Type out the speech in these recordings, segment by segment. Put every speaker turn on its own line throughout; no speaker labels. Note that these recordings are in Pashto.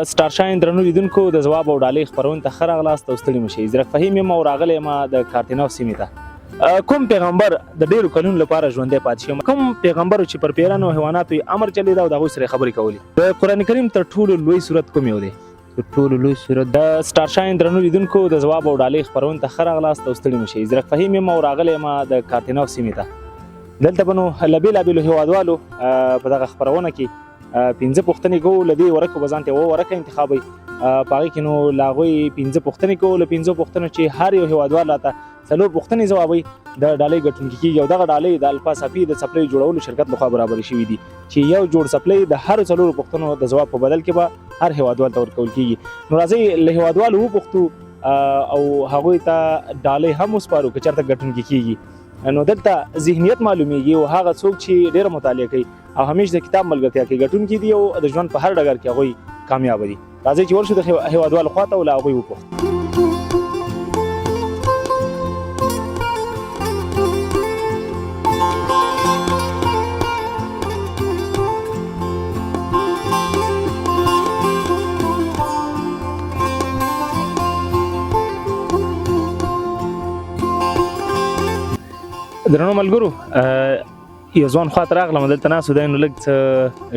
سټار شاین درنو لیدونکو د ځواب او ډالۍ خپرونې ته ښه راغلاست او ستړي مه شئ. زیرک فهیم یم او راغلی یم د کارتیناو سیمې ته. کوم پیغمبر د ډېرو کلونو لپاره ژوندی پاتې شوی؟ کوم پیغمبر چې پر پیرانو او حیواناتو یې امر چلېده او د هغوی سره یې خبرې کولې؟ د قرآن کریم تر ټولو لوی سورت کوم یو دی؟
تر ټولو لوی سورت
د سټار شاین درنو لیدونکو د ځواب او ډالۍ خپرونې ته ښه راغلاست او ستړي مه شئ. زیرک فهیم یم او راغلی یم د کارتیناو سیمې ته. دلته به نو له بېلابېلو هېوادوالو په دغه خپرونه کې 15 پوښتنې کوو. له دې ورکو به ځان ته یوه ورکه انتخابوئ. په هغې کې نو له هغوی 15 پوښتنې کوو. له 15 پوښتنو چې هر یو هېوادوال راته 4 پوښتنې ځوابوي د ډالۍ ګټونکي کېږي. او دغه ډالۍ د الفا صفي د څپلۍ جوړولو شرکت لخوا برابرې شوي دي چې یو جوړ څپلۍ د هرو 4 پوښتنو د ځواب په بدل کې به هر هېوادوال ته ورکول کېږي. نو راځئ له هېوادوالو وپوښتو او هغوی ته ډالۍ هم وسپارو که چېرته ګټونکي کېږي. نو دلته ذهنیت معلومیږي او هغه څوک چې ډېره مطالعه کوي او همیش د کتاب ملګرتیا کوي ګټونکي دي او د ژوند په هر ډګر کې هغوی کامیابه دي. راځئ چې ورشو د هېوادوالو خواته او له هغوی وپوښتو. درنو ملګرو، یو ځوان خواته راغلم، دلته ناست و، دی نو لږ څه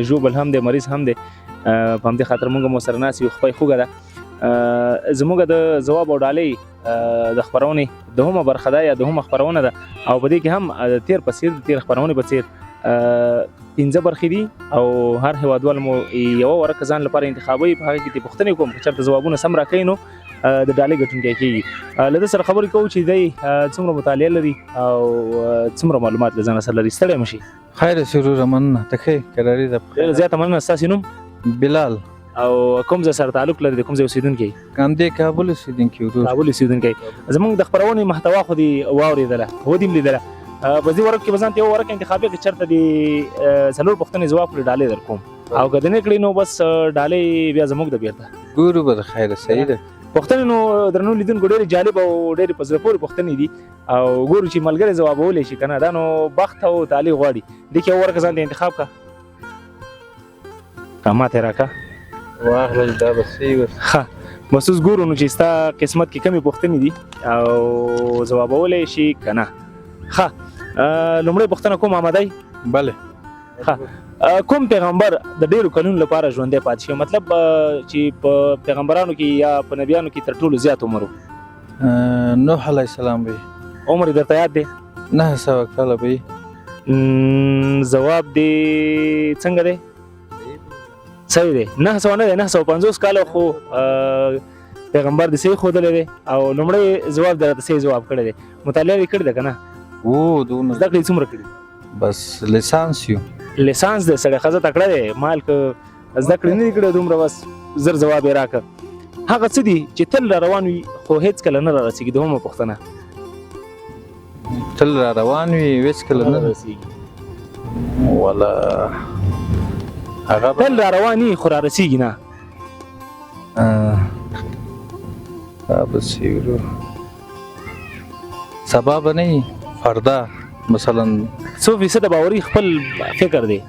ژوبل هم دی، مریض هم دی. په همدې خاطر موږ هم ورسره ناست یو. خدای خوږه ده. زموږ د ځواب او ډالۍ د خپرونې دوهمه برخه ده یا دوهمه خپرونه ده او په دې کې هم د تېر په څېر د تېر خپرونې په څېر 15 برخې دي او هر هېوادوال مو یوه ورکه ځان لپاره انتخابوي. په هغې کې دې پوښتنې کوم، که چېرته ځوابونه سم راکوي نو د ډالۍ ګټونکی کېږي. له ده سره خبرې کوو چې دی څومره مطالعه لري او څومره معلومات له ځانه سره لري. ستړی مه شي.
خیر سروره، مننه. ته ښې کراري ده؟
ډېره زیاته مننه. ستاسې نوم؟
بلال.
او کوم ځای سره تعلق لري؟ د کوم ځای اوسېدونکی؟
همدې کابل اوسېدونکی ورور.
کابل اوسېدونکی. زموږ د خپرونې محتوا خو دې واورېدله، هو دې هم لیدله. په دې ورځ کې به ځان ته یوه ورکه انتخابي که چېرته دې 4 پوښتنې ځواب کړي ډالۍ در کوم، او که دې نه کړي نو بس ډالۍ بیا زموږ د بېرته
ګورو به. د خیره صحیح ده.
پوښتنې نو درنو لیدونکو ډېرې جالب او ډېرې په زړه پورې پوښتنې دي او ګورو چې ملګری ځوابولی شي که نه. دا نو بخت او تعلیق غواړي. دې کې یوه ورکه ځان ته انتخاب کړه. ما ته یې راکړه.
واخله دا به صحیح وي.
ښه، بس اوس ګورو نو چې ستا قسمت کې کمې پوښتنې دي او ځوابولی شي که نه. ښه، لومړۍ پوښتنه کوم آمده یې؟
بله.
ښه، کوم پیغمبر د ډېرو کلونو لپاره ژوندی پاتې شوی؟ مطلب چې په پیغمبرانو کې یا په نبیانو کې تر ټولو زیات عمر و؟
نوح علیه السلام به.
عمر یې درته یاد دی؟
900 کاله به.
ځواب دې څنګه دی؟ صحیح دی. 900 نه دی، 950 کاله خو پیغمبر دې صحیح ښودلی دی او لومړی ځواب دې راته صحیح ځواب کړی دی. مطالعه یې کړې ده که نه؟
دونه.
زده کړې څومره کړي؟
بس لیسانس یو.
لیسانس دی. سړی ښځه تکړه دی. مال که زده کړې نه دي کړی دومره بس زر ځواب یې راکړه. هغه څه دي چې تل را روان وي خو هېڅکله نه را رسېږي؟ دوهمه پوښتنه.
تل را روان وي هېڅکله نه
رسېږي؟
والا هغه
تل را روان وي خو را رسېږي نه.
بس ورو سبا به نه وي، فردا مثلا.
څو فیصده باوري خپل فکر دی؟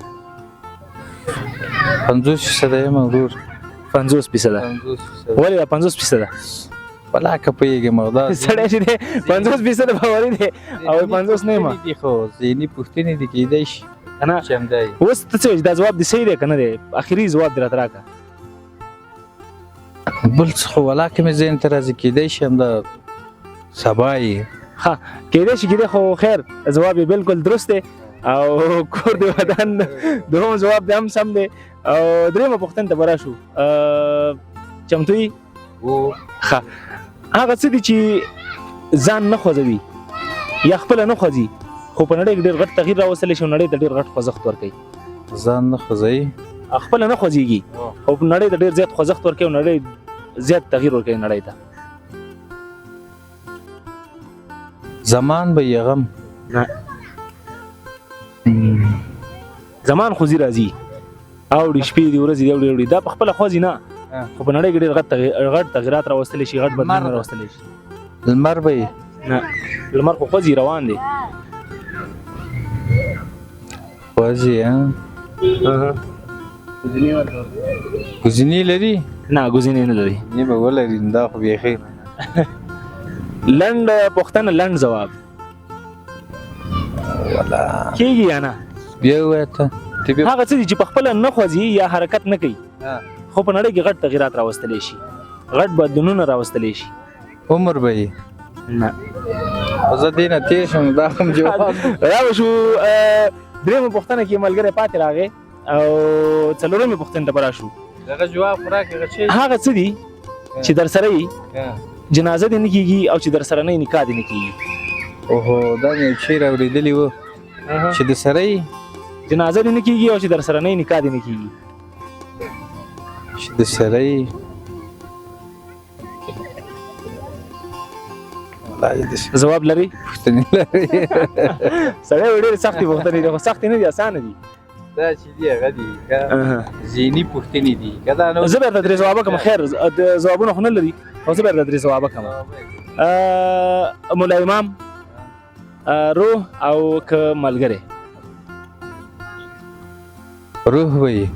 50% یم ورور.
50%؟ ولې دا 50%؟
ولا که پوهېږم دا
سړی چې دی 50% باوري دی او 50 نه یم.
دي خو ذهني پوښتنې دي، کېدای شي
که نه.
چې همدا وي.
اوس ته څه وایې چې دا ځواب دې صحیح دی که نه دی؟ اخري ځواب دې راته راکړه.
بل څه خو ولا که مې ذهن ته راځي، کېدای شي همدا سبا یې.
ښه، کېدای شي کېدای، خو خیر ځواب یې بالکل درست دی او کور د ودان دوهم ځواب دې هم سم دی. او درېیمه پوښتنې ته به راشو. چمتو یې؟ ښه، هغه څه دي چې ځان نه خوځوي یا خپله نه خوځي خو په نړۍ کې ډېر غټ تغییر راوستلی شي او نړۍ ته ډېر غټ خوځښت ورکوي؟
ځان نه خوځوي،
خپله نه خوځېږي او په نړۍ ته ډېر زیات خوځښت ورکوي او نړۍ زیات تغییر ورکوي نړۍ ته.
زمان به یې غم.
نه، زمان خوځي راځي، اوړي شپې دي ورځې دي اوړي دا په خپله خوځي نه، خو په نړۍ کې ډېر غټ تغیرات راوستلی شي، غټ بدلونونه راوستلی شي.
لمر به یې؟
نه، لمر خو خوځي روان دی.
خوځي کوزینې لري؟
نه ګزینې نه لري.
نیمه ولري نو دا خو بیخي
لنډ پوښتنه لنډ جواب
ولا
کېږي یا نه؟
بیا ووایه ته بیا
هغه څه دي چې په خپله نه خوځي یا حرکت نه کوي خو په نړۍ کې غټ تغیرات راوستلی شي، غټ بدلونونه راوستلی شي.
عمر به یې
نه
خو زه دې نه تېر شم دا هم جواب
دا به شو. درېیمه پوښتنه کې ملګری پاتې راغی او څلورمې پوښتنې ته به راشو.
دغه جواب خو راکړه هغه شی
هغه څه دي چې در سره یي جنازه دې نه کېږي او چې در سره نه یي نکاح دې نه کېږي.
اوهو دا مې یو شعر اورېدلی و چې د سره یي
جنازه دې نه کېږي او چې در سره نه یي نکاح دې نه کېږي.
چې د سره یي
جواب لري؟
پوښتنې لري
سړی وایي ډېرې سختې پوښتنې دي خو سختې نه دي اسانه دي.
دا چې دي هغه دي ذهني پوښتنې دي که دا نو
زه به درې جوابه کوم. خیر ځوابونه خو نه لري خو زه به درې جوابه کوم. مولا امام، روح او که ملګری؟
روح وایي.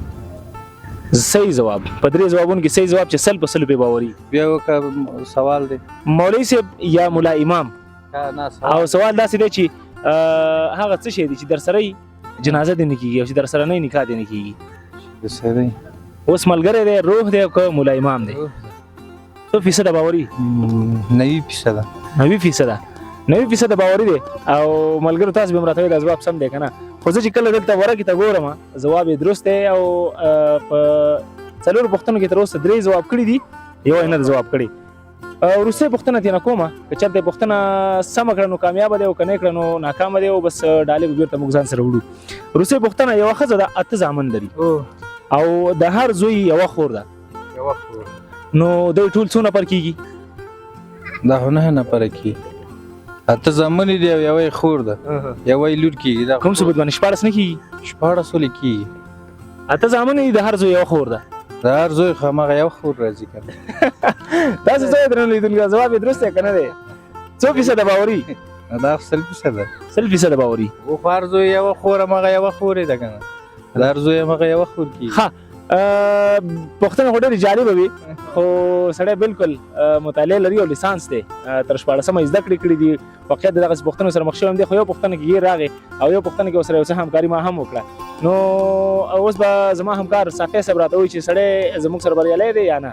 صحیح جواب. په درې جوابونو کې صحیح جواب چې سل په سلو پې باوري.
بیا وکړه سوال دی
مولوي صاحب یا مولا امام؟ او سوال داسې دی چې هغه څه شی دی چې در سره یي جنازه دې نه کېږي او چې در سره نه یي نکاح دې نه کېږي.
د سره یي
اوس ملګری دی، روح دی او که مولا امام دی؟ 100% باوري؟
90%.
90%. 90% باوري دی او ملګرو تاسو به مراته دا جواب سم دی که نه؟ خو زه چې کله دلته ورکې ته ګورم جواب یې درست دی او په څلورو پوښتنو کې تر اوسه 3 جواب کړي دي، یو یې نه ده جواب کړی. وروستۍ پوښتنه ترېنه کومه که چېرته پوښتنه سمه کړه نو کامیابه دی او که نه یې کړه نو ناکامه دی او بس ډالۍ به بېرته موږ ځان سره وړو. وروستۍ پوښتنه یوه ښځه ده 8 زامن لري او د هر زوی یوه خور ده، نو دوی ټول څو نفر کېږي؟
دا خو 9 نفره کېږي. 8 زامن دي او یوه یې خور ده یوه یې لور کېږي.
کوم ثبوت باندې 14 نه کېږي؟
14 ولې کېږي؟
8 زامن دي د هر زوی یوه خور ده.
د هر زوی خو هماغه یو خور راځي که نه؟
داسې څه یې درنه لیدونکي جواب یې درست دی که نه دی؟ 100% باوري؟
دا 100%.
100% باوري.
خو هر زوی یوه خور هماغه یوه خور یې ده که نه؟ د هر زوی هماغه یوه خور کېږي.
ښه پوښتنه خو ډېرې جالبه وي خو سړی بالکل مطالعه لري او لیسانس دی، تر 14مه زده کړې کړي دي. واقعیت د دغسې پوښتنو سره مخ شوی دی خو یو پوښتنه کې ګیر راغی او یو پوښتنه کې ورسره یو څه همکاري ما هم وکړه. نو اوس به زما همکار صافی صاحب راته وایي چې سړی زموږ سره بریالی دی یا نه؟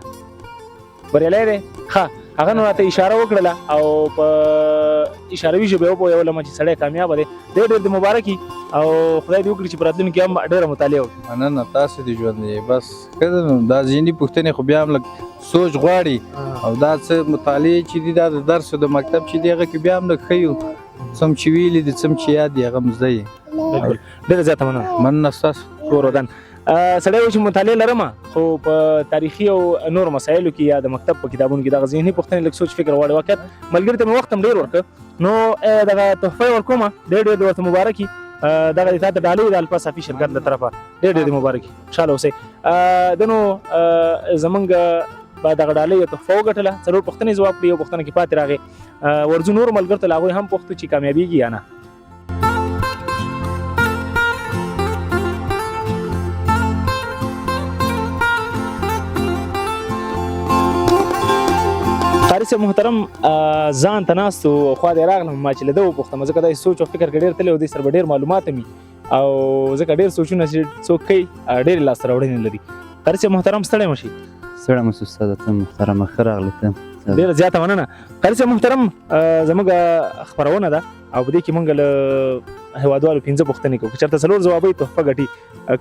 بریالی دی؟ ښه هغه نو راته اشاره وکړله او په اشاروي ژبه یې وپوهولم چې سړی کامیابه دی. ډېر د مبارکي او خدای دې وکړي چې په راتلونکي کې هم ډېره مطالعه وکړي.
مننه تاسو دې ژوند دی بس ښه ده نو. دا ذهني پوښتنې خو بیا هم لږ سوچ غواړي او دا څه مطالعې چې دي دا د درس او د مکتب چې دی هغه کې بیا هم لږ ښه یو څه هم چې ویلي دي څه هم چې یاد دي هغه هم زده یې.
ډېره زیاته مننه.
مننه ستاسو.
کور ودان. سړی وایي چې مطالعه لرم خو په تاریخي او نور مسایلو کې یا د مکتب په کتابونو کې دغه ذهني پوښتنې لږ سوچ فکر غواړي. واقعیت ملګري ته مې وخت هم ډېر ورکړ نو دغه تحفه یې ورکومه. ډېر ورته مبارکي. دغه د تا د ډالۍ د الفا صافي شرکت له طرفه ډېر مبارکي. خوشحاله اوسئ. د نو زمونږ په دغه ډالۍ یې تحفه وګټله، 4 پوښتنې ځواب کړي، یو پوښتنه کې پاتې راغی. ورځو نورو ملګرو ته له هغوی هم پوښتو چې کامیابېږي یا نه. قاري صاحب محترم ځان ته ناست و خوا دې راغلم ما چې له ده وپوښتم ځکه داسې سوچ او فکر کې ډېر تللی او دې سره به ډېر معلومات هم وي او ځکه ډېر سوچونه چې څوک کوي ډېرې لاسته راوړنې لري. قاري صاحب محترم ستړی مه شئ.
ستړی مه شو استاده ته محترمه ښه راغلې ته.
ډېره زیاته مننه. قاري صاحب محترم زموږ خپرونه ده او په دې کې موږ له هېوادوالو 5 پوښتنې کوو. که چېرته 4 ځوابوي تحفه ګټي.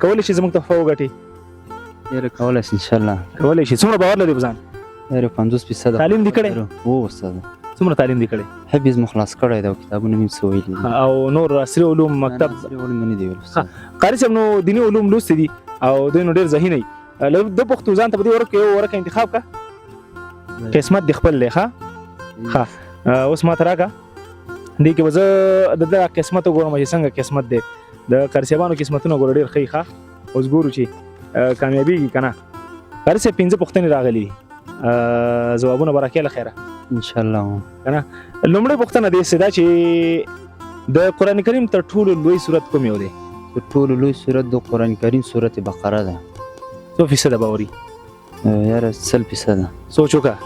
کولی شي زموږ تحفه وګټي؟
ډېره کولی شي انشاءالله.
کولی شي. څومره باور لري په ځان؟
ډېره 50%.
تعلیم دې کړی؟
هو استاده.
څومره تعلیم دې کړی؟
حفظ مو خلاص کړی دی او کتابونه مې څه ویلي دي.
او نور عصري علوم مکتب؟
عصري علوم مې نه دي ویلي.
قاري صاحب نو دیني علوم لوستي دي او دوی نو ډېر ذهین وي. د پښتو ځان ته په دې ورکړه یو ورکه انتخاب کا. قسمت دې خپل دی. ښه اوس ما ته راکړه. دې کې به زه د ده قسمت وګورم چې څنګه قسمت دی. د قاري صاحبانو قسمتونه ګوره ډېر ښه ښه. اوس ګورو چې کامیابېږي که نه. قاري صاحب 5 پوښتنې راغلي دي. ځوابونه به راکړې له خیره
انشاءالله
که نه. لومړۍ پوښتنه داسې ده چې د قرآن کریم تر ټولو لوی سورت کوم یو دی؟
تر ټولو لوی سورت د قرآن کریم سورت بقره ده.
100% باوري.
یاره 100%.
سوچ وکړه.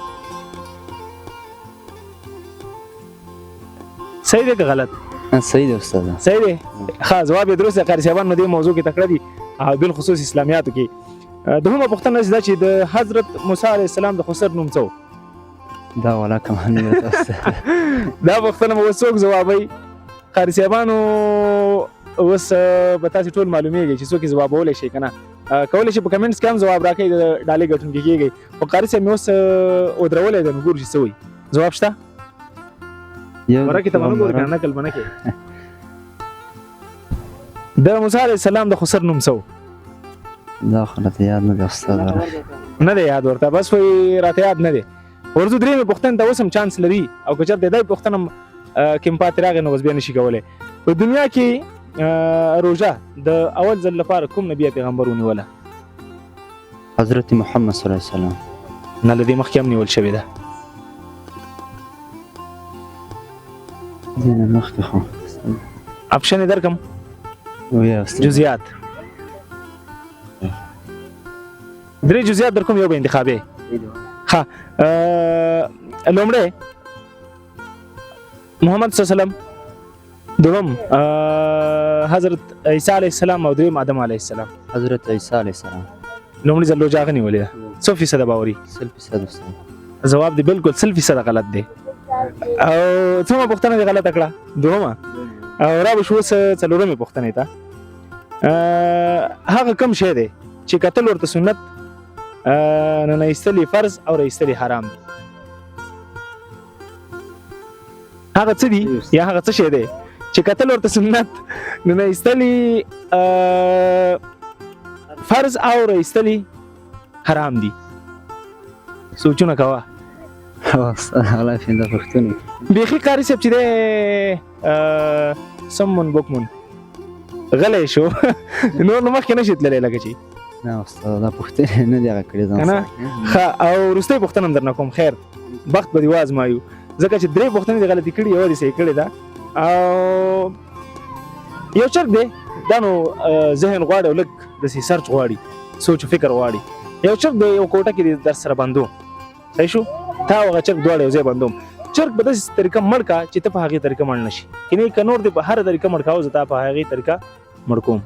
صحیح دی که غلط؟
صحیح دی استاد.
صحیح دی. ښه جواب یې درست دی. قاري صاحبان نو دې موضوع کې تکړه دي او بالخصوص اسلامیاتو کې. دوهمه پوښتنه دا چې د حضرت موسی علیه السلام د خسر نوم څه و؟
دا ولا کوم نه تاسو.
دا پوښتنه مو څوک جوابوي؟ قاري صاحبانو اوس به تاسې ټول معلومیږي چې څوک یې ځوابولی شي که نه. کولی شي په کمنټس کې هم ځواب راکړئ د ډالۍ ګټونکي کېږئ. خو قاري صاحب مې اوس ودرولی دی نو ګورو چې څه وایي. ځواب شته؟ ورکې ته به نه ګورې که نه نقل به نه کړې. د موسی علیه السلام د خسر نوم څه و؟
دا خو راته یاد نه دی استاد.
نه دی یاد ورته؟ بس وایي راته یاد نه دی. ورځو درېیمې پوښتنې ته اوس هم چانس لري او که چېرته دی پوښتنه هم کې هم پاتې راغی نو بس بیا نه شي کولی. په دنیا کې روژه د اول ځل لپاره کوم نبي پیغمبر ونیوله؟
حضرت محمد صلی الله علیه وسلم.
نه له دې مخکې هم نیول شوې ده.
دې نه مخکې خو
اپشن یې درکړم؟
ویا استاد.
جزئیات 3 جزئیات در کوم یو به انتخابې. ښه لومړی محمد صلی الله علیه وسلم، دوم حضرت عیسی علیه السلام او دریم آدم علیه السلام.
حضرت عیسی علیه السلام.
لومړي ځل روژه هغه نیولې ده. څو فیصده باوري؟
100% استاد.
جواب دی بالکل 100% غلط دی. او څومره پوښتنه دې غلطه کړه؟ دوهمه. او را به شو اوس څلورمې پوښتنې ته. هغه کوم شی دی چې کتل ورته سنت، نه ایستل فرض او ایستل حرام دی؟ هغه څه دي یا هغه څه شی دی چې کتل ورته سنت، نه ایستل فرض او ایستل حرام دي؟ سوچونه کوه.
الله فين دا پښتون
بیخي قاري صاحب چې دی سمون بوکمون غلی شو. نور نو مخکې نشي تللی لکه چې.
نه استاد دا پښتون نه دی هغه کړی ځان
سره. ښه او وروستۍ پوښتنه هم درنه کوم. خیر بخت به دې وازمایو ځکه چې 3 پوښتنې دې غلطي کړي، یوه دې صحیح کړې ده. او یو چرګ دی دا نو ذهن غواړي او لږ داسې سرچ غواړي، سوچ و فکر غواړي. یو چرګ دی یو کوټه کې دې در سره بندو، صحیح شو؟ تا هغه چرګ دواړه یو ځای بندوم. چرګ په داسې طریقه مړ کا چې ته په هغې طریقه مړ نه شي، کنې که نور دې په هره طریقه مړ کاوه زه تا په هغې طریقه مړ کوم.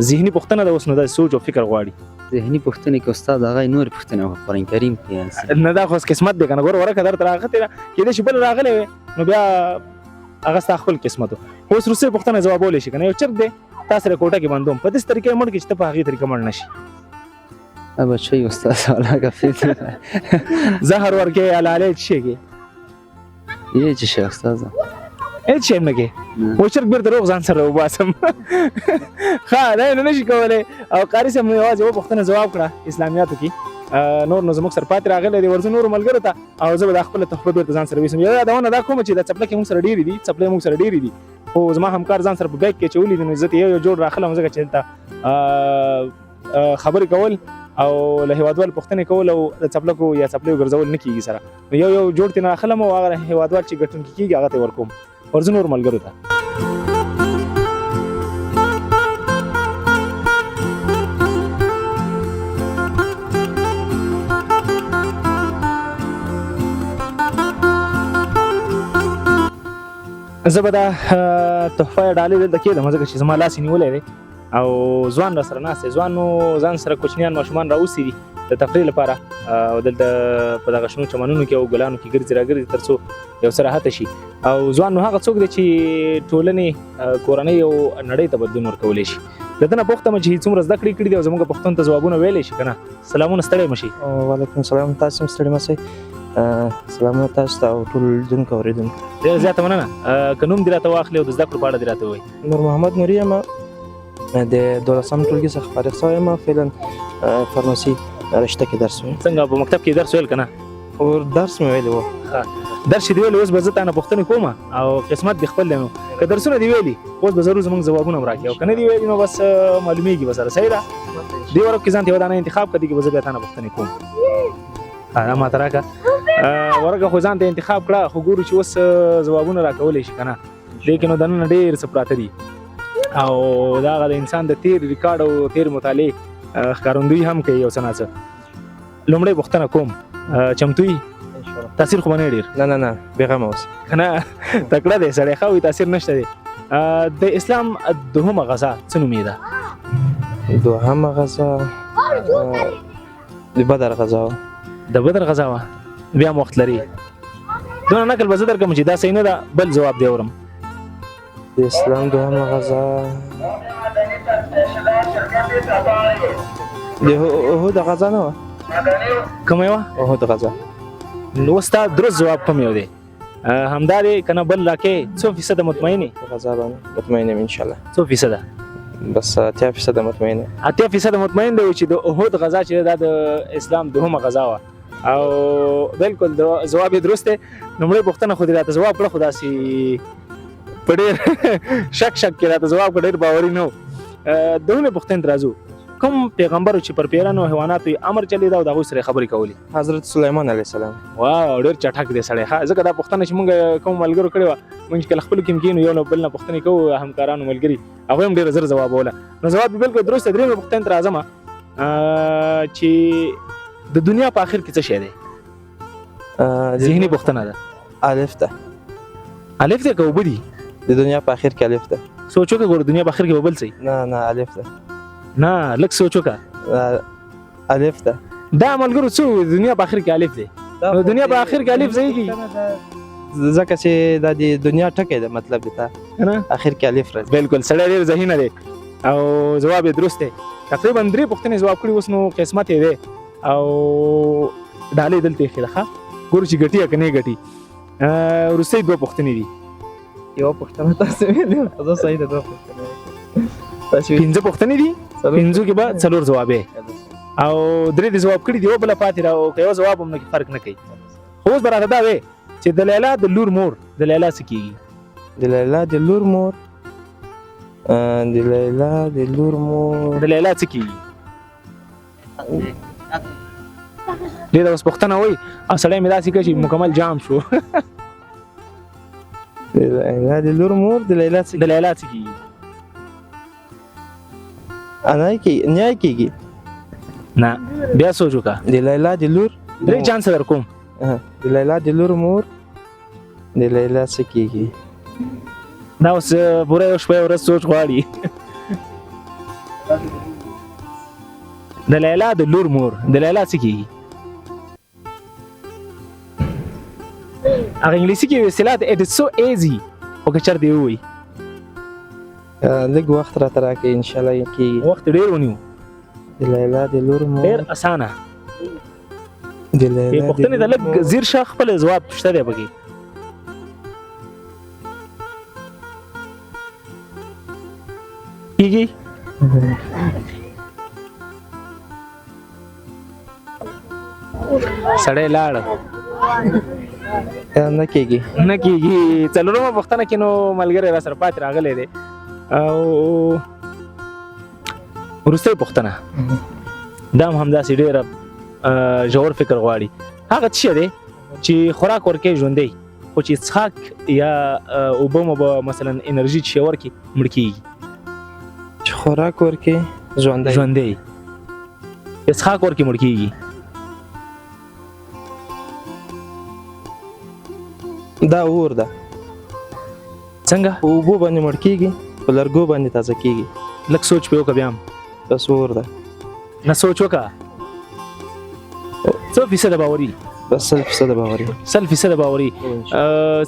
ذهني پوښتنه ده اوس نو داسې سوچ او فکر غواړي.
ذهني پوښتنې کې استاد هغه نورې پوښتنې وکړه قرآن کریم کې.
نه دا خو اوس قسمت دی که نه. ګوره ورکه درته راغتې ده، کېدای شي بل راغلی وی نو بیا هغه ستا خپل قسمت و. خو اوس وروستۍ پوښتنه ځوابولی شي که نه. یو چرګ دی تا سره کوټه کې بندوم، په داسې طریقه یې مړ کړي چې ته په هغې طریقه مړ نه شي.
بچی استاد والا کافی
زهر ورکې حلالې څه کې
یې چې شي استاد
هیڅ شی نه کې. و چرګ بیرته روغ ځان سره وباسم. ښه دا یې نو نشي کولی. او قاري صاحب مو یوازې یوه پوښتنه ځواب کړه اسلامیاتو کې. نور نو زموږ سره پاتې راغلی دی ورځو نورو ملګرو ته، او زه به دا خپله تحفه بیرته ځان سره ویسم. یو یادونه دا کومه چې دا څپلکې موږ سره ډېرې دي، څپلۍ موږ سره ډېرې دي، خو زما همکار ځان سره په بیګ کې اچولي دي نو زه ته یو جوړ راخلم ځکه چې دلته خبرې کول او له هیوادوال پوښتنې کول او د څپلکو یا څپلیو ګرځول نه کېږي سره. نو یو جوړ ترې نه اخلم او هغه هیوادوال چې ګټونکي کېږي هغه ته یې ورکوم ورځو نور ملګرو ته. زه به دا تحفه ډالۍ دلته کېدم ځکه چې زما لاس یې نیولی دی او ځوان را سره ناست دی. ځوان نو ځان سره کوچنیان ماشومان راوستي دي د تفریح لپاره او دلته په دغه شنو چمنونو کې او ګلانو کې ګرځي راګرځي تر څو یو څه راحته شي. او ځوان نو هغه څوک دی چې ټولنې، کورنۍ او نړۍ ته بدلون ورکولی شي. د ده نه پوښتم چې څومره زده کړې کړي دي او زموږ پښتون ته ځوابونه ویلی شي که نه. سلامونه، ستړی مه شئ.
وعلیکم السلام، تاسو هم ستړي مه شئ. سلامونه تاسو ته او ټول لیدونکو اورېدونکو.
ډېره زیاته مننه. که نوم دې راته واخلې او د زده کړو په اړه دې راته ووایي.
نور محمد نوري یم، د 12 ټولګي څخه فارغ شوی یم. فعلا فارمسي رشته کې درس وایم.
څنګه په مکتب کې درس ویل که نه؟
درس مې ویلی و.
درس چې دې ویلي اوس به زه تا نه پوښتنې کوم او قسمت دې خپل دی. نو که درسونه دې ویلي اوس به ضرور زموږ ځوابونه هم راکړي او که نه دې ویلي نو بس معلومیږي به سره. صحیح ده. دې ورځ کې ځان ته یوه دانه انتخاب کړه، دې کې به زه بیا تا نه پوښتنې کوم. دا ماته راکړه ورکه خو ځان ته انتخاب کړه، خو ګورو چې اوس ځوابونه راکولی شي که نه. دې کې نو دننه ډېر څه پراته دي او دا هغه د انسان د تېر ریکارډ او تېر مطالعې ښکارندویي هم کوي یو څه نه څه. لومړی پوښتنه کوم چمتو یې تاثیر خو به نه ډېر
نه بېغمه اوسه
کنه تکړه دی سړی ښه وایي تاثیر نشته دی د اسلام دوهمه غزا څه نومې ده
دوهمه غزا د بدر غزا وه
د بدر غزا وه بیا مو وخت لري دونه نقل به زه درکړم چې دا صحیح نه ده بل ځواب دی اورم
د اسلام دوهمه غزا د احد غزا نه وه
کومه وه
احد غزا
نو ستا درست جواب کوم یو دی همدا دی که نه بل راکې څو فیصده مطمئن یې
غزا باندې مطمئن یم انشاءالله
څو فیصده
بس 80% مطمئن یم
80% مطمئن دی چې د احد غزا چې دا د اسلام دوهمه غزا وه او بالکل جواب یې درست دی لومړۍ پوښتنه خو دې راته جواب کړه خو داسې په ډېر شک کې راته جواب کړه ډېر باوري نه و دویمې پوښتنې ته راځو کوم پیغمبر چې پر پیرانو حیواناتو یې امر چلیده او د هغوی سره یې خبرې کولې
حضرت سلیمان علیه السلام
واو ډېر چټک دی سړی ښه ځکه دا پوښتنه چې مونږ کوم ملګرو کړې وه مونږ چې کله خپلو کې کېنو یو له بل نه پوښتنې کوو همکارانو ملګري هغوی هم ډېره زر ځوابوله نو ځواب یې بالکل درست دی درېیمې پوښتنې ته راځم چې د دنیا په آخر کې څه شی دی ذهني پوښتنه ده
الف ده
الف دی که اوبه دي
د دنیا په آخر کې الف ده
سوچ وکړه ګوره دنیا په آخر کې به بل څه
نه الف ده
نه لږ سوچ وکړه
الف ده
دا ملګرو څه دنیا په آخر کې الف دی نو دنیا په آخر کې الف ځایږي
ځکه چې دا د دنیا ټکی ده مطلب دی آخر کې الف راځي
بالکل سړی ډېر ذهینه دی او ځواب یې درست دی تقریبا 3 پوښتنې ځواب کړي اوس نو قسمت یې دی او ډالۍ دلته ایښې ده ښه ګورو چې ګټي یا که نه ګټي وروستۍ 2 پوښتنې دي
یوه پوښتنه تاسو ویلې زه صحیح ده 2 پوښتنې
5 پوښتنې دي 5 کې به 4 ځواب یې او 3 دې ځواب کړي دي یو بله پاتې را او که یو ځواب هم نه فرق نه کوي خو اوس به راته دا وې چې د لیلا د لور مور د لیلا څه کېږي
د لیلا د لور مور د لیلا د لور مور
د لیلا څه کېږي ډېره اوس پوښتنه وایي او سړی مې داسې کړه چې مکمل جام شو
د لیلا د لور مور د لیلا څه
د لیلا څه کېږي
نیای کېږي
نه بیا سوچ وکړه
د لیلا د لور
3 چانس در کوم
د لیلا د لور مور د لیلا څه کېږي
دا اوس پوره یو شپه ورځ سوچ غواړي د لیلا د لور مور د لیلا څه کېږي هغه انګلیسي کې اصطلاح ده اټ از سو ایزي خو که چېرته یې ووایي
لږ وخت راته راکړئ انشاءالله کېږي
وخت ډېر ونیو
د لیلا د لور مور
ډېر اسانه
د لیلا
پوښتنې ته لږ ځیر شه خپل ځواب شته دی پکې کېږي سړی لاړ
نه کېږي
نه کېږي څلورمه پوښتنه کې نو ملګری را سره پاتې راغلی دی او وروستۍ پوښتنه دا هم همداسې ډېره ژور فکر غواړي هغه څه شی دی چې خوراک ورکوي ژوندی خو چې څښاک یا اوبه مو به مثلا انرژي چې ورکړي مړ کېږي
چې خوراک ورکوي
ژوندی یا څښاک ورکړي مړ کېږي
دا اور ده
څنګه
په اوبو باندې مړ کېږي په لرګو باندې تازه کېږي
لږ سوچ پې وکړه بیا هم
بس اور ده
نه سوچ وکړه څو فیصده باوري
بس 100% باوري
100% باوري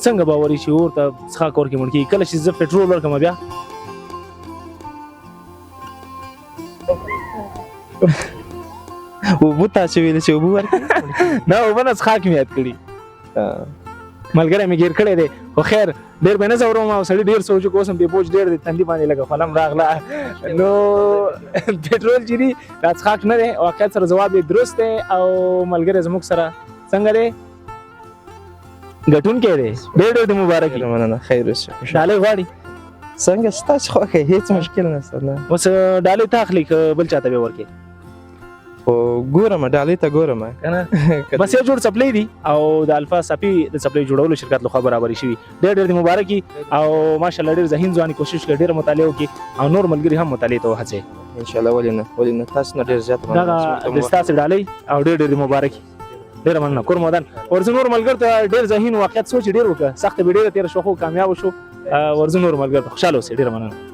څنګه باوري چې اور ته څښاک ورکړي مړ کېږي کله چې زه پټرول ورکړم بیا
اوبو تاسو ویل چې اوبو ورکړي
نه اوبه نه څښاک مې یاد کړي ملګری مې ګیر کړی دی خو خیر ډېر به نه ځوروم او سړي ډېر سوچ وکړ اوس هم دې بوج ډېر دی تندي باندې لږه خولم راغله نو پټرول چې دي دا څښاک نه دی واقعیت سره ځواب یې درست دی او ملګری زموږ سره څنګه دی ګټونکی دی ډېر ډېر د مبارکي
مننه خیر اوسه
ډالۍ غواړي
څنګه ستاسو خوښه هیڅ مشکل نشته نه
اوس ډالۍ ته اخلي که بل چاته به ورکړي
خو ګورم ډالۍ ته ګورم
کنه بس یو جوړ څپلۍ دي او د الفا صفي د څپلۍ جوړولو شرکت لخوا برابرې شوي ډېر ډېر د مبارکي او ماشاءالله ډېر ذهین ځواني کوشش کوي ډېر مطالعه وکړي او نور ملګري هم مطالعې ته وهڅوي
ان شاء الله ولې نه تاسو نه ډېر زیات
دغه د ستاسو ډالۍ او ډېر مبارکي ډېره مننه کور مودان ورځو نور ملګرو ته ډېر ذهین واقعیت سوچ ډېر وکړه سخته به ډېره تېره شوه خو کامیاب شو ورځو نور ملګرو ته خوشحاله اوسئ ډېره مننه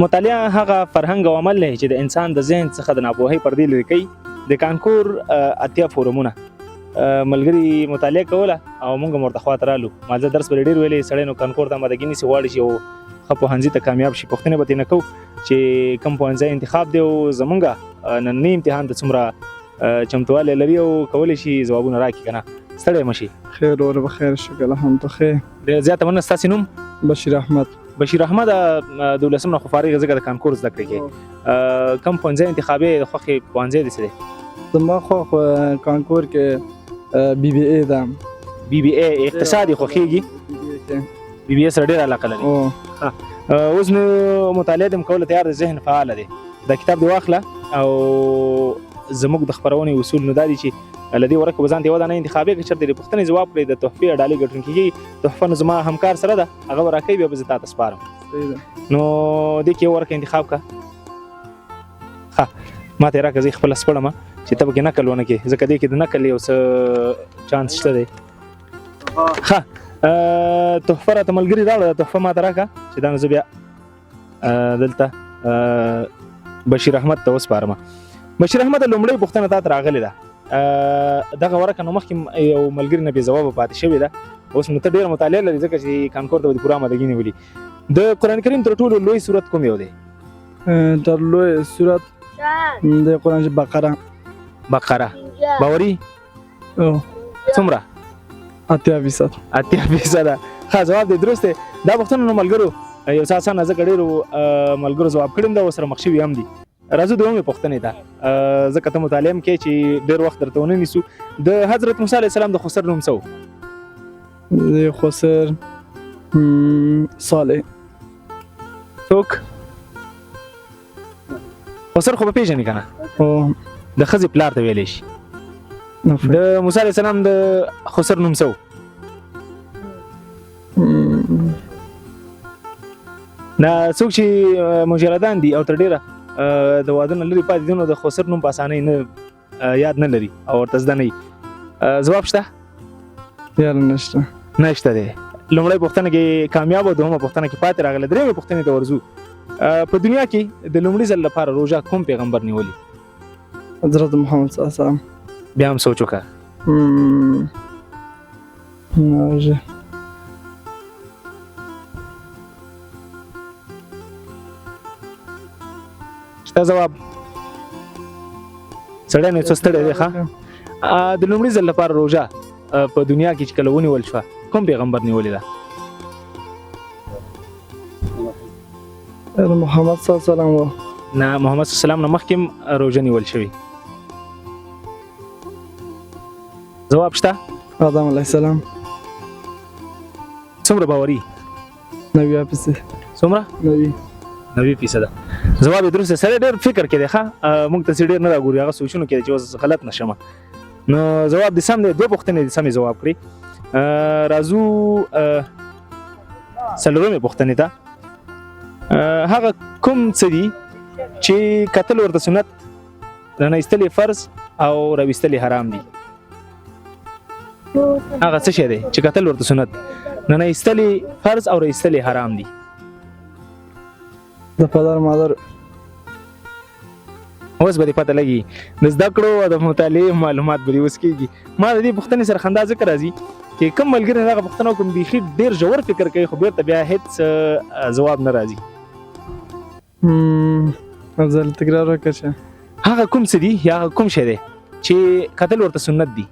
مطالعه هغه فرهنګ او عمل دی چې د انسان د ذهن څخه د ناپوهۍ پردې لرې کوي د کانکور اتیا فورمونه ملګري مطالعه کوله او موږ هم ورته خواته رالو ما زه درس به ډېر ویلی سړی نو کانکور ته آمادګي نیسي غواړي چې یو ښه پوهنځي ته کامیاب شي پوښتنې به ترېنه کوو چې کوم پوهنځی انتخاب دی او زمونږ نننی امتحان ته څومره چمتوالی لري او کولی شي ځوابونه راکړي که نه ستړی مه شي
خیر اور بخیر شکر الحمدلله
ډېر زیاته مننه ستاسې نوم
بشیر احمد
بشیر احمد د 12 نه خو فارغ ځکه د کانکور زده کړې کوي کوم پوهنځی انتخابي د خوښې پوهنځی دی څه دی
زما خو کانکور کې بی بی ای ده
بی بی ای اقتصادي خوښیږي بی بی ای سره ډېره علاقه لري اوس نو مطالعه دې کوله تیار دی ذهن فعاله دی دا کتاب دې واخله او زموږ د خپرونې اصول نو دا دي چې له دې ورکه به ځان ته یوه دانه انتخابي که چېرته د پوښتنې ځواب کړئ د تحفې ډالۍ ګټونکي کېږي تحفه نو زما همکار سره ده هغه به راکوي بیا به زه تا ته سپارم نو دې کې یو ورکه انتخاب کړه ښه ما ته یې راکړه زه یې خپله سپړم چې ته پکې نکل ونه کړې ځکه دې کې د نکل یو څه چانس شته دی ښه تحفه راته ملګري راوړه دا تحفه ما ته راکړه چې دا نو زه بیا دلته بشیر احمد ته وسپارم بشیر احمد لومړۍ پوښتنه تا ته راغلې ده دغه ورکه نو مخکې یو ملګري نه بې ځوابه پاتې شوې ده اوس نو ته ډېره مطالعه لري ځکه چې کانکور ته به دې پوره آمادګي نیولي د قرآن کریم تر ټولو لوی سورت کوم یو دی
تر لوی سورت د قرآن بقره باوري څومره 80% ښه جواب دی درست دی دا پوښتنه نو ملګرو یو څه اسانه ځکه ډېرو ملګرو ځواب کړي هم ده ورسره مخ شوي هم دي راځو دومې پوښتنې ته ځکه ته مطالعه هم کوې چې ډېر وخت درته ونه نیسو د حضرت موسی علیه السلام د خسر نوم څه و د خسر صالح
څوک خسر خو به پېژنې که نه د ښځې پلار ته ویلی شي د موسی علیه السلام د خسر نوم څه و دا څوک چې مجردان دي او تر ډېره د واده نه لرې پاتې دي نو د خسر نوم په اسانۍ نه یاد نه لري او ورته زده نه وي ځواب شته
یاره
نشته دی لومړۍ پوښتنه کې کامیاب او دوهمه پوښتنه کې پاتې راغله درېیمې پوښتنې ته ورځو په دنیا کې د لومړي ځل لپاره روژه کوم پیغمبر نیولي
حضرت محمد صلی الله علیه وسلم
بیا هم سوچ وکړه شته ځواب سړی نو څه ستړی دی ښه د لومړي ځل لپاره روژه په دنیا کې چې کله ونیول شوه کوم پیغمبر نیولې ده
محمد صلی الله علیه وسلم
نه محمد صلی الله علیه وسلم نه مخکې روژه نیول شوي ځواب شته
آدم علیه السلام
څومره باوري
90%
څومره
90%
ځواب یې درست دی سړی ډېر فکر کې دی ښه موږ ته چې ډېر نه راګوري هغه سوچونو کې دی چې اوس غلط نه شمه نو ځواب دې سم دی دوه پوښتنې دې سمې ځواب کړي راځو څلورمې پوښتنې ته هغه کوم څه دي چې کتل ورته سنت رانه ایستل فرض او راویستل حرام دي هغه څه شی دی چې کتل ورته سنت رانه ایستل فرض او راویستل حرام دي
د پدر مادر
اوس به دې پته لګي د زده کړو او د مطالعې معلومات به دې اوس کېږي ما د دې پوښتنې سره خندا ځکه راځي چې کوم ملګري دغه پوښتنه وکړم بیخي ډېر ژور فکر کوي خو بېرته بیا هېڅ ځواب نه راځي
افضل تکرار وکړه چې
هغه کوم څه دي یا هغه کوم شی دی چې کتل ورته سنت دي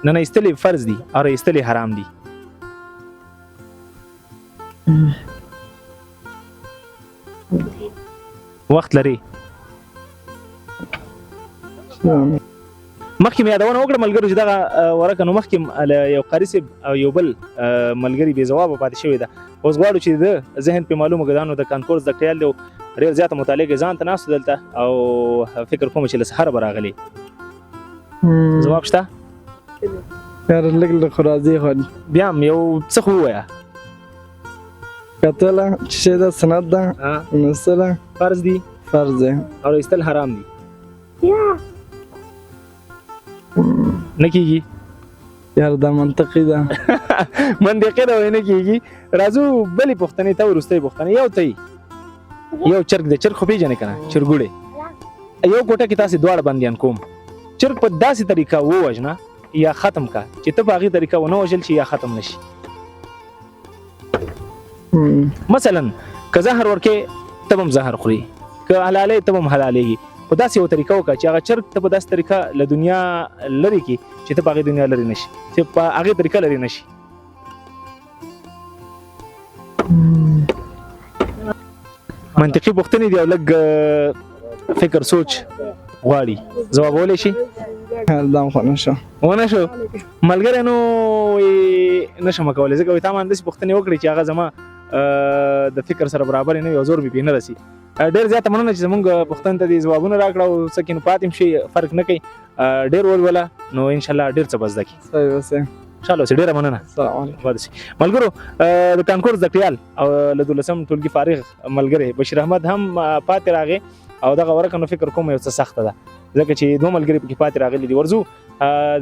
نه ایستل فرض دي او ایستل حرام دي وخت لري مخکې مې یادونه وکړه ملګرو چې دغه ورکه نو مخکې یو قاري صاحب او یو بل ملګري بې ځوابه پاتې شوی ده. اوس غواړو چې د ذهن پې معلومه کړو دا نو د کانکور زده کړیال دی ډېر زیاته مطالعه کې ځان ته ناست دلته او فکر کوم چې له سهاره به راغلی. ځواب شته؟
یاره لږ لږ خو راځي خو
بیا هم یو څه خو ووایه.
کتله چې شی ده سنت ده لوستله
فرض دي
فرض دی
او ایستل حرام دي نه کېږي.
یاره دا منطقي ده
منطقي ده وایي نه کېږي. راځو بلې پوښتنې ته وروستۍ پوښتنې یو ته یو چرګ دی. چرګ خو پېژنې که نه چرګوړی یو کوټه کې تاسې دواړه بندیان کوم چرګ په داسې طریقه ووژنه یا ختم کا چې ته په هغې طریقه ونه وژل شي یا ختم نه شي. مثلا که زهر ورکې ته به هم زهر خوري که حلالۍ ته به هم حلالېږي په داسې یو طریقه وکړه چې هغه چرګ ته په داسې طریقه له دنیا لرې کړي چې ته په هغې دنیا لرې نه شي چې په هغې طریقه لرې نه شي. منطقي پوښتنې دي او لږ فکر سوچ غواړي. ځوابولی شي؟
دا هم خو نه شو
ونه شو ملګری نو نه شم کولی ځکه تا ما همداسې پوښتنې وکړې چې هغه زما د فکر سره برابرې نه وي او زور مې پرې نه رسي. ډېر زیاته مننه چې زموږ پوښتنې ته دې ځوابونه راکړه او څه کې نو پاتې هم شي فرق نه کوي. ډېر ولوله نو انشاءالله ډېر څه به زده کړي.
صحیح اوسئ.
خوشحاله اوسئ. ډېره مننه.
السلام علیکم.
ملګرو د کانکور زده کړیال او له 12 ټولګي فارغ ملګری بشیر احمد هم پاتې راغی او دغه ورکه نو فکر کوم یو څه سخته ده ځکه چې دوه ملګري پکې پاتې راغلي دي. ورځو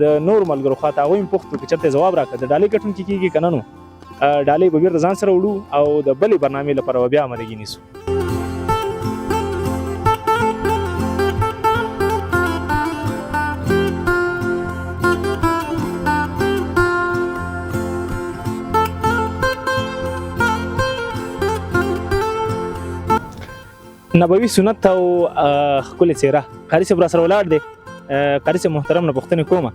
د نور ملګرو خواته هغوی هم پوښتو که چېرته یې ځواب راکړه د ډالۍ ګټونکي کېږي که نه نو ډالۍ به بېرته ځان سره وړو او د بلې برنامې لپاره به بیا آمادګي نیسو. نبوي سنت او ښکلې څېره قاري صاحب راسره ولاړ دی. قاري صاحب محترم نه پوښتنې کومه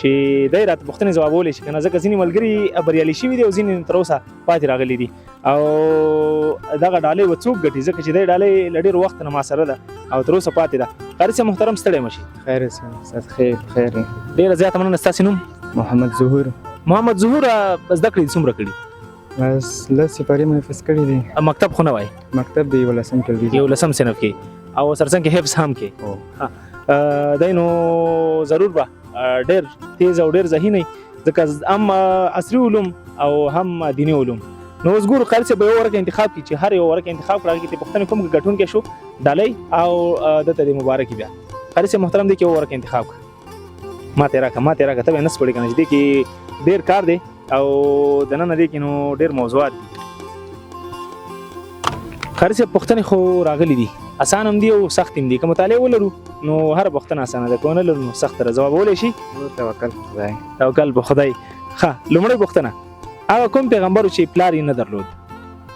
چې دی راته پوښتنې ځوابولی شي که نه ځکه ځینې ملګري بریالي شوي دي او ځینې تر اوسه پاتې راغلي دي او دغه ډالۍ به څوک ګټي ځکه چې دی ډالۍ له ډېر وخت نه ما سره ده او تر اوسه پاتې ده. قاري صاحب محترم ستړی مه شي.
خیر استاد خیر خیر.
ډېره زیاته مننه. ستاسې نوم؟
محمد ظهور.
محمد ظهور زده کړې دي څومره کړي؟
بس لس سپارې مې حفظ کړي دي.
مکتب خو نه وایي؟
مکتب د 11 ټولګي
11 صنف کې او سرڅنګ کې حفظ هم کې. دی نو ضرور به ډېر تیز او ډېر ذهین ځکه هم عصري علوم او هم دیني علوم. نو اوس ګورو قاري صاحب به یو ورکه انتخاب کړي چې هر یو ورکه انتخاب کړه هغې کې پوښتنې کوم ګټونکی شو ډالۍ او دته دې مبارکي بیا. قاري صاحب محترم دی کې یو ورکه انتخاب کړه ماته یې راکړه ته به یې نه سپړې که نه چې دې کې ډېر کار دی او دننه دې کې نو ډېر موضوعات دي. قاري صاحب پوښتنې خو راغلي دي اسان هم دي او سخت هم دي. که مطالعه ولرو نو هره پوښتنه اسانه ده که ونه لرو نو سخته ده. ځوابولی شي؟
توکل په خدای.
توکل په خدای. ښه لومړۍ پوښتنه هغه کوم پیغمبر چې پلار یې نه درلود؟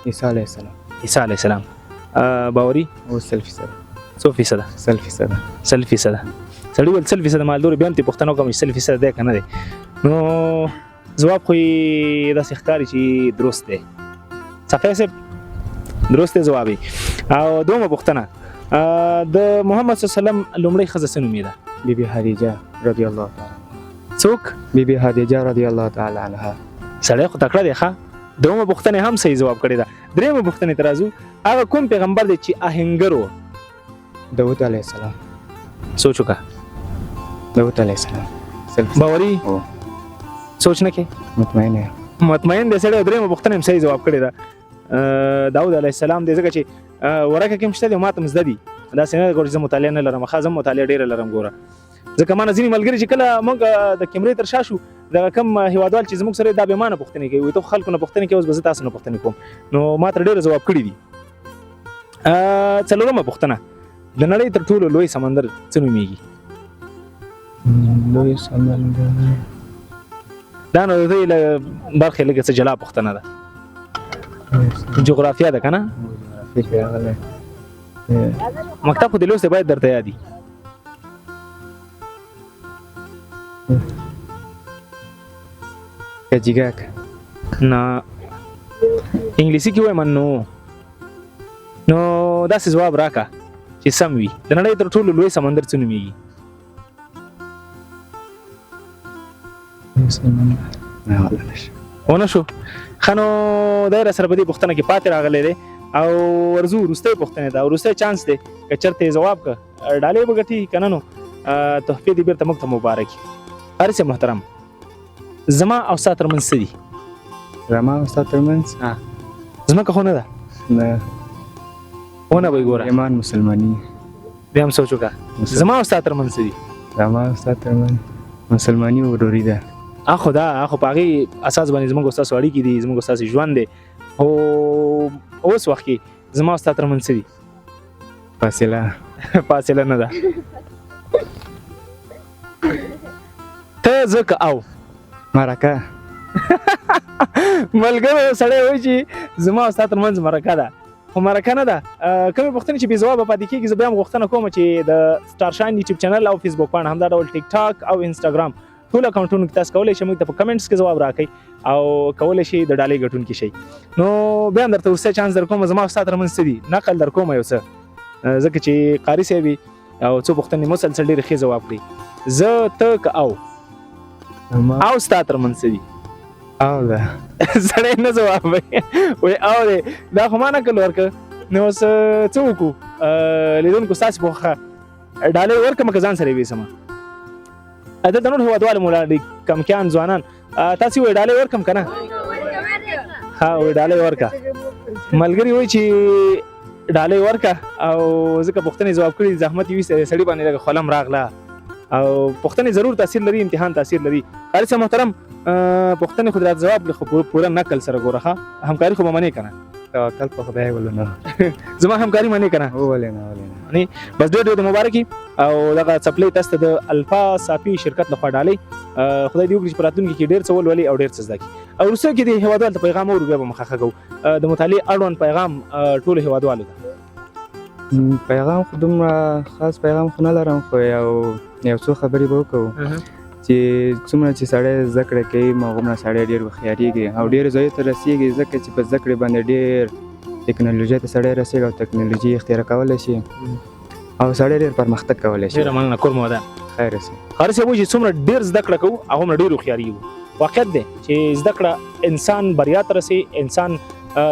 عیسی علیه السلام.
عیسی علیه السلام. باوري؟
او 100%.
څو فیصده؟
100%.
100%. سړي ویل 100% مالدوري بیا هم ترې پوښتنه وکړم چې 100% دی که نه دی نو ځواب خو یې داسې ښکاري چې درست دی. صفی صاحب درست دی ځواب یې. او دومه پوښتنه د محمد صلی الله علیه وسلم لومړۍ ښځه څه نومېده؟
بیبي خدیجه رضی الله تعالی.
څوک؟
بیبي خدیجه رضی الله تعالی عنها.
سړی خو تکړه دی ښه. دومه پوښتنې هم صحیح ځواب کړې ده. درېیمه پوښتنې ته راځو هغه کوم پیغمبر دی چې آهنګر و؟
داود علیه السلام.
سوچ وکړه.
داود علیه السلام.
باوري؟ سوچ نه کې؟
مطمئن یم.
مطمئن دی سړی. درېیمه پوښتنه هم صحیح ځواب کړې ده. داود علیه السلام دی ځکه چې ورکه کې هم شته دی او ماته هم زده دي. داسې نه ګوره چې زه مطالعه نه لرم ښه زه هم مطالعه ډېره لرم. ګوره ځکه ما نه ځینې ملګري چې کله موږ د کیمرې تر شا شو دغه کم هېوادوال چې زموږ سره دا بې مانه پوښتنې کوي وایي ته خلکو نه پوښتنې کوې اوس به زه تاسو نه پوښتنې کوم نو ما ترې ډېره ځواب کړي دي. څلورمه پوښتنه د نړۍ تر ټولو لوی سمندر څه نومېږي؟
لوی سمندر
دا نو د دوی له برخې لږه څه جلا پوښتنه ده. جغرافیه ده که نه؟ مکتب خو د لوست باید درته یادي.
کجیګاک
نه انګلیسي کې وایم نو داسې ځواب راکړه چې سم وي. د نړۍ تر ټولو لوی سمندر څه نومېږي؟
مسلمان نه ولا نشي
ونه شو خنو دایره سره په دې پوښتنه کې پاتې راغلی دی او ورزو وروستۍ پوښتنې ده او وروستی چانس دی که چېرته یې جواب کړه ډالۍ به ګټي که نه نو تحفې دې بېرته موږ ته مبارک وي. حارث صاحب محترم زما او ستا ترمنځ څه دي؟
زما او ستا ترمنځ
ځمکه خو نه ده
نه
ونه به یې ګوره
ایمان مسلماني
بیا هم سوچ وکړه زما او ستا ترمنځ څه دي؟
زما او ستا ترمنځ مسلماني وروري ده
اخو په هغې اساس باندې زموږ او ستاسو اړیکې دي زموږ او ستاسو ژوند دی خو اوس وخت کې زما او ستا ترمنځ څه دي؟ فاصله نه ده ته زه که او
مرکه
ملګرو سړی وایي چې زما او ستا ترمنځ مرکه ده خو مرکه نه ده. کومې پوښتنې چې بې ځوابه پاتې کېږي زه بیا هم غوښتنه کوم چې د سټار شاین یوټیوب چینل او فیسبوک پاڼه همدا ډول ټیک ټاک او انسټاګرام ټول اکاونټونو کې تاسو کولی شئ موږ ته په کمنټس کې ځواب راکړئ او کولی شئ د ډالۍ ګټونکي شئ. نو بیا هم درته وروستی چانس در کوم زما او ستا ترمنځ څه دي نقل در کوم یو څه ځکه چې قاري صاحب او څو پوښتنې مسلسل ډېرې ښې ځواب کړي. زه ته که او ستا ترمنځ څه دي؟
او ده
سړی نه ځواب وایي او دی دا خو ما نقل ورکړه نو اوس څه وکړو لیدونکو ستاسې په خوښه ډالۍ ورکړم که ځان سره یې ویسمه دلته نور هېوادوال مو ولاړ دي کمکیان ځوانان تاسې وایي ډالۍ ورکړم که نه ها وایي ډالۍ ورکړه ملګري وایي چې ډالۍ ورکړه او ځکه پوښتنې ځواب کړي زحمت یې ویستی سړي باندې لږه خولم راغله او پوښتنې ضرور تاثیر لري امتحان تاثیر لري. قاري صاحب محترم پوښتنې خو راته ځواب خو پوره نقل سره ګوره ښه همکاري خو به منې که نه
توکل په خدای ولې نه
زما همکاري منې که نه
ولې نه
بس ډېر ډېر د مبارکي او دغه څپلۍ تاسو ته د الفا صافي شرکت لخوا ډالۍ خدای دې وکړي چې په راتلونکي کې ډېر څه ولولي او ډېر څه زده کړي. او وروسته کې د هېوادوالو ته پیغام اورو بیا به مخه کوو د مطالعې اړوند پیغام ټولو هېوادوالو ته
پیغام خو دومره خاص پیغام خو نه لرم خو یو څو خبرې به وکړو چې څومره چې سړی زده کړه کوي هغومره سړی ډېر هوښیارېږي او ډېرو ځایو ته رسېږي ځکه چې په زده کړې باندې ډېر ټکنالوژۍ ته سړی رسېږي او ټکنالوژي اختیار کولی شي او سړی ډېر پرمختګ کولی شي.
ډېره مننه کور مودان
خیر اوسې.
قاري صاحب وایي چې څومره ډېر زده کړه کوو هغومره ډېر هوښیارېږو. واقعیت دی چې زده کړه انسان بریا ته رسوي انسان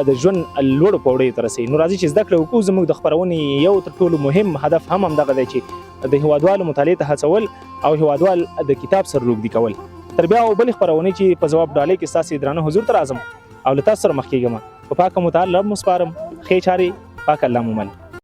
د ژوند لوړو پوړیو ته رسوي. نو راځي چې زده کړه وکړو زموږ د خپرونې یو تر ټولو مهم هدف هم همدغه دی چې د هېوادوالو مطالعې ته هڅول او هېوادوال د کتاب سره روږدي کول. تر بیا او بلې خپرونې چې په ځواب ډالۍ کې ستاسې درانه حضور ته راځم او له تاسو سره مخ کېږم په پاکه متعال رب مو سپارم ښې چارې پاک الله مو مل.